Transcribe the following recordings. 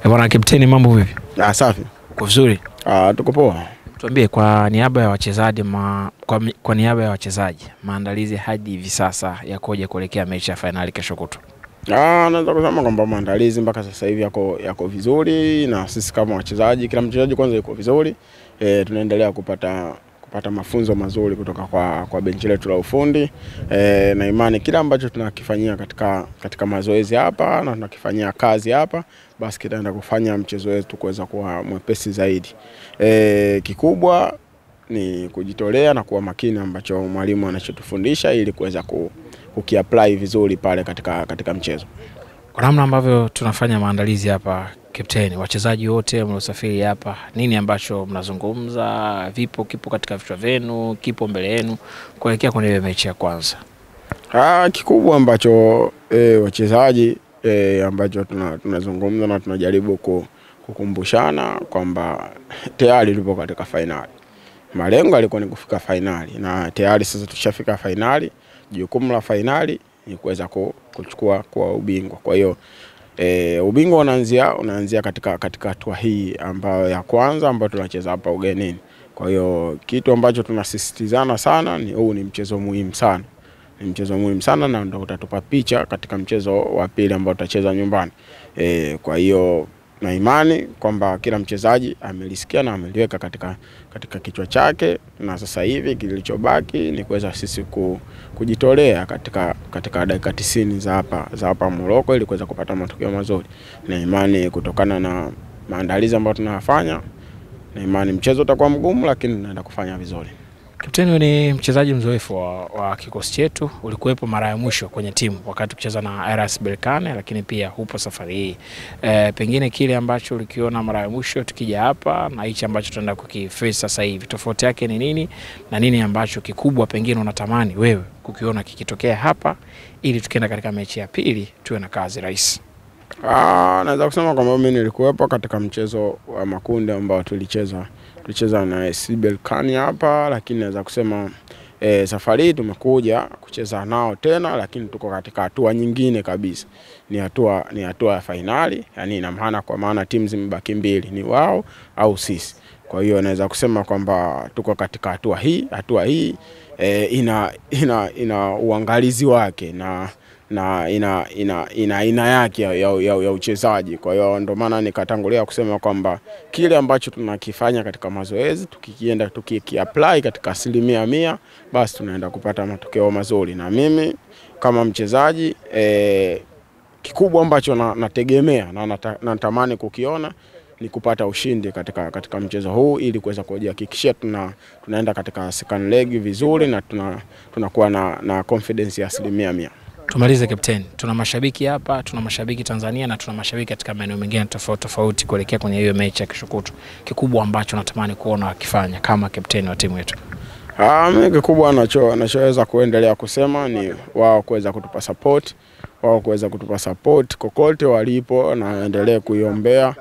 Bwana Kapteni, mambo vipi? Safi. Uko vizuri? Tuko poa. Tuambie kwa niaba ya wachezaji kwa niaba ya wachezaji, maandalizi hadi hivi sasa yakoje kuelekea mechi ya finali kesho kutwa? Naweza kusema kwamba maandalizi mpaka sasa hivi yako vizuri, na sisi kama wachezaji, kila mchezaji kwanza yuko vizuri. Tunaendelea kupata mafunzo mazuri kutoka kwa benchi letu la ufundi. Na imani kila ambacho tunakifanyia katika mazoezi hapa na tunakifanyia kazi hapa, basi kitaenda kufanya mchezo wetu kuweza kuwa mwepesi zaidi. Kikubwa ni kujitolea na kuwa makini ambacho mwalimu anachotufundisha ili kuweza kukiapply vizuri pale katika mchezo. Kwa namna ambavyo tunafanya maandalizi hapa, Kapteni, wachezaji wote mliosafiri hapa, nini ambacho mnazungumza, kipo katika vichwa vyenu, kipo mbele yenu kuelekea kwenye mechi ya kwanza? Kikubwa ambacho wachezaji ambacho tunazungumza na tunajaribu kukumbushana kwamba tayari tupo katika finali. Malengo yalikuwa ni kufika finali na tayari sasa tushafika finali. Jukumu la finali ni kuweza kuchukua kwa ubingwa. Kwa hiyo ubingwa unaanzia katika hatua hii ambayo ya kwanza ambayo tunacheza hapa ugenini. Kwa hiyo kitu ambacho tunasisitizana sana ni huu ni mchezo muhimu sana. Ni mchezo muhimu sana na ndio utatupa picha katika mchezo wa pili ambao tutacheza nyumbani. Kwa hiyo na imani kwamba kila mchezaji amelisikia na ameliweka katika kichwa chake, na sasa hivi kilichobaki ni kuweza sisi kujitolea katika dakika 90 za hapa Morocco ili kuweza kupata matokeo mazuri. Na imani kutokana na maandalizi ambayo tunayafanya, na imani mchezo utakuwa mgumu lakini tunaenda kufanya vizuri. Kapteni, ni mchezaji mzoefu wa kikosi chetu, ulikuwepo mara ya mwisho kwenye timu wakati kucheza na RS Berkane, lakini pia upo safari hii. Pengine kile ambacho ulikiona mara ya mwisho tukija hapa na hichi ambacho tunaenda kukiface sasa hivi, tofauti yake ni nini na nini ambacho kikubwa pengine unatamani wewe kukiona kikitokea hapa ili tukienda katika mechi ya pili tuwe na kazi rahisi? Naweza kusema kwamba mimi nilikuwepo katika mchezo wa makundi ambao tulicheza na RS Berkane hapa, lakini naweza kusema safari hii tumekuja kucheza nao tena, lakini tuko katika hatua nyingine kabisa. Ni hatua ya finali, yani ina maana kwa maana timu zimebaki mbili, ni wao au sisi. Kwa hiyo naweza kusema kwamba tuko katika hatua hii ina uangalizi wake na ina yake ya uchezaji. Kwa hiyo ndio maana nikatangulia kusema kwamba kile ambacho tunakifanya katika mazoezi tukikienda tukiapply katika 100%, basi tunaenda kupata matokeo mazuri. Na mimi kama mchezaji kikubwa ambacho nategemea na natamani kukiona ni kupata ushindi katika mchezo huu ili kuweza kujihakikishia tunaenda katika second leg vizuri na tunakuwa na confidence ya 100%. Tumalize Kapteni, tuna mashabiki hapa, tuna mashabiki Tanzania na tuna mashabiki katika maeneo mengine tofauti kuelekea kwenye hiyo mechi ya kesho kutwa. Kikubwa ambacho natamani kuona akifanya kama Kapteni wa timu yetu? Mimi kikubwa nachoweza kuendelea kusema ni wao kuweza kutupa support kokote walipo, na endelee kuiombea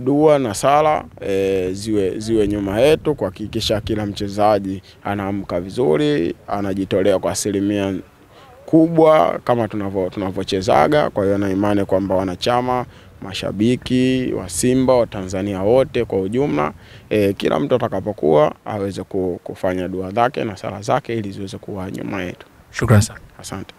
dua na sala ziwe nyuma yetu kuhakikisha kila mchezaji anaamka vizuri, anajitolea kwa 100% kubwa kama tunavyochezaga. Kwa hiyo na imani kwamba wanachama, mashabiki wa Simba, wa Tanzania wote kwa ujumla, kila mtu atakapokuwa aweze kufanya dua zake na sala zake ili ziweze kuwa nyuma yetu. Shukrani sana. Asante.